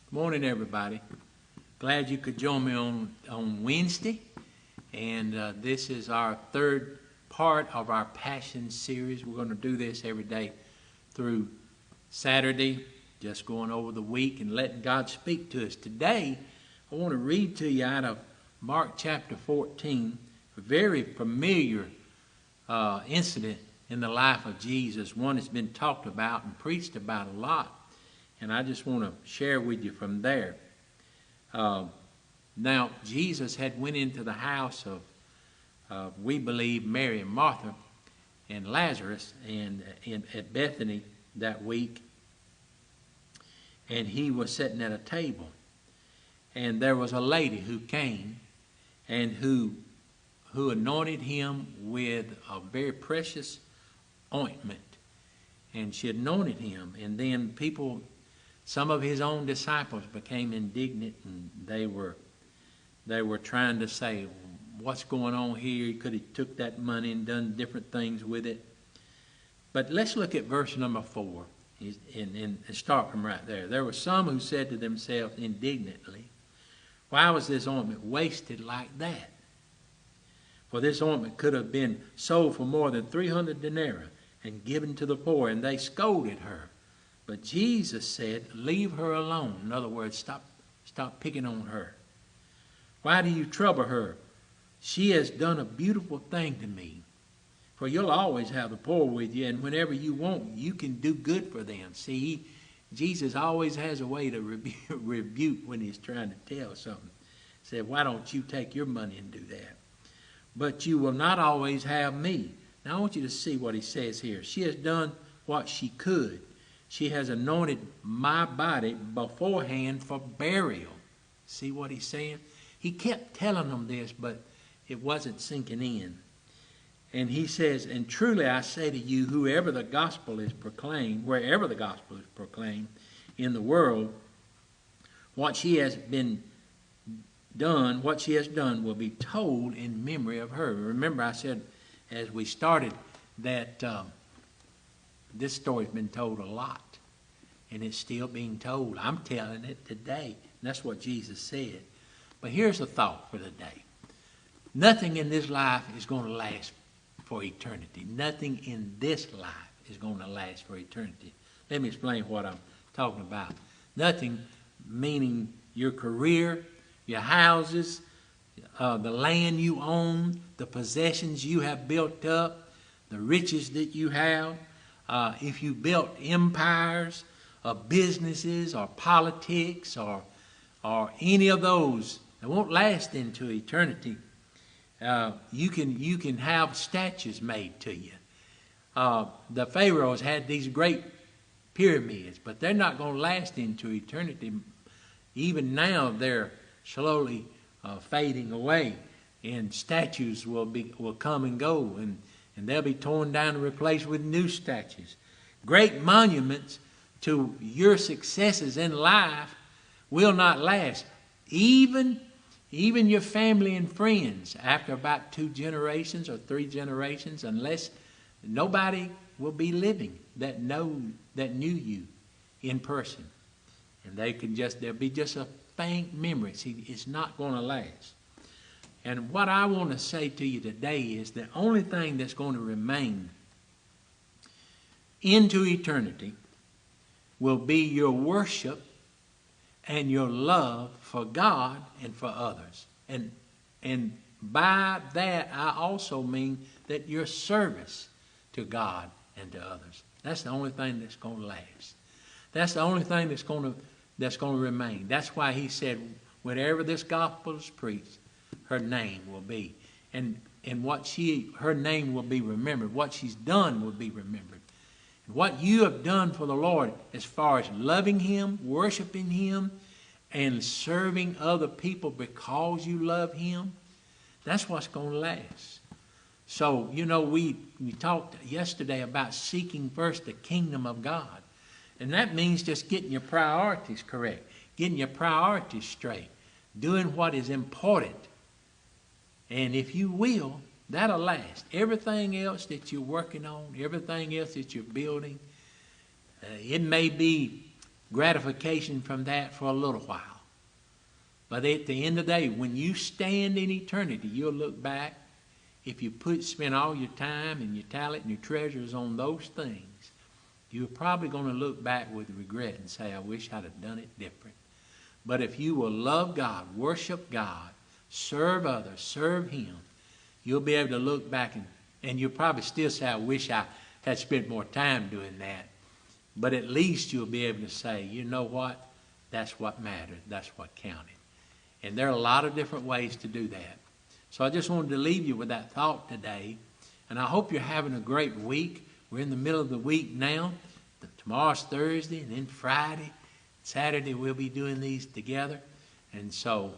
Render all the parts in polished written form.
Morning, everybody. Glad you could join me on Wednesday. And this is our third part of our Passion series. We're going to do this every day through Saturday, just going over the week and letting God speak to us. Today, I want to read to you out of Mark chapter 14, a very familiar incident in the life of Jesus, one that's been talked about and preached about a lot. And I just want to share with you from there. Now, Jesus had went into the house of we believe, Mary and Martha and Lazarus and at Bethany that week. And he was sitting at a table. And there was a lady who came and who anointed him with a very precious ointment. And she anointed him. And then some of his own disciples became indignant, and they were trying to say, what's going on here? He could have took that money and done different things with it. But let's look at verse number 4 and start from right there. There were some who said to themselves indignantly, why was this ointment wasted like that? For this ointment could have been sold for more than 300 denarii and given to the poor, and they scolded her. But Jesus said, leave her alone. In other words, stop picking on her. Why do you trouble her? She has done a beautiful thing to me. For you'll always have the poor with you, and whenever you want, you can do good for them. See, Jesus always has a way to rebuke when he's trying to tell something. He said, why don't you take your money and do that? But you will not always have me. Now I want you to see what he says here. She has done what she could. She has anointed my body beforehand for burial. See what he's saying? He kept telling them this, but it wasn't sinking in. And he says, and truly I say to you, wherever the gospel is proclaimed in the world, what she has done will be told in memory of her. Remember I said as we started that this story's been told a lot, and it's still being told. I'm telling it today. And that's what Jesus said. But here's a thought for the day. Nothing in this life is going to last for eternity. Nothing in this life is going to last for eternity. Let me explain what I'm talking about. Nothing meaning your career, your houses, the land you own, the possessions you have built up, the riches that you have. If you built empires of businesses or politics or any of those that won't last into eternity, you can have statues made to you. The pharaohs had these great pyramids, but they're not going to last into eternity. Even now they're slowly fading away, and statues will come and go, and they'll be torn down and replaced with new statues. Great monuments to your successes in life will not last. Even your family and friends, after about 2 generations or 3 generations, unless nobody will be living that knew you in person. And there'll be just a faint memory. See, it's not going to last. And what I want to say to you today is the only thing that's going to remain into eternity will be your worship and your love for God and for others. And by that, I also mean that your service to God and to others. That's the only thing that's going to last. That's the only thing that's going to remain. That's why he said, whenever this gospel is preached, her name will be. And her name will be remembered. What she's done will be remembered. And what you have done for the Lord as far as loving him, worshiping him, and serving other people because you love him, that's what's going to last. So, we talked yesterday about seeking first the kingdom of God. And that means just getting your priorities correct, getting your priorities straight, doing what is important. And if you will, that'll last. Everything else that you're working on, everything else that you're building, it may be gratification from that for a little while. But at the end of the day, when you stand in eternity, you'll look back. If you spend all your time and your talent and your treasures on those things, you're probably going to look back with regret and say, I wish I'd have done it different. But if you will love God, worship God, serve others, serve Him, you'll be able to look back and you'll probably still say, I wish I had spent more time doing that. But at least you'll be able to say, you know what? That's what mattered. That's what counted. And there are a lot of different ways to do that. So I just wanted to leave you with that thought today. And I hope you're having a great week. We're in the middle of the week now. Tomorrow's Thursday, and then Friday, Saturday we'll be doing these together. And so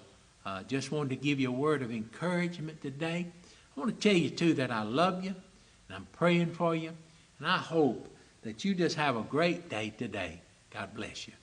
just wanted to give you a word of encouragement today. I want to tell you too that I love you, and I'm praying for you, and I hope that you just have a great day today. God bless you.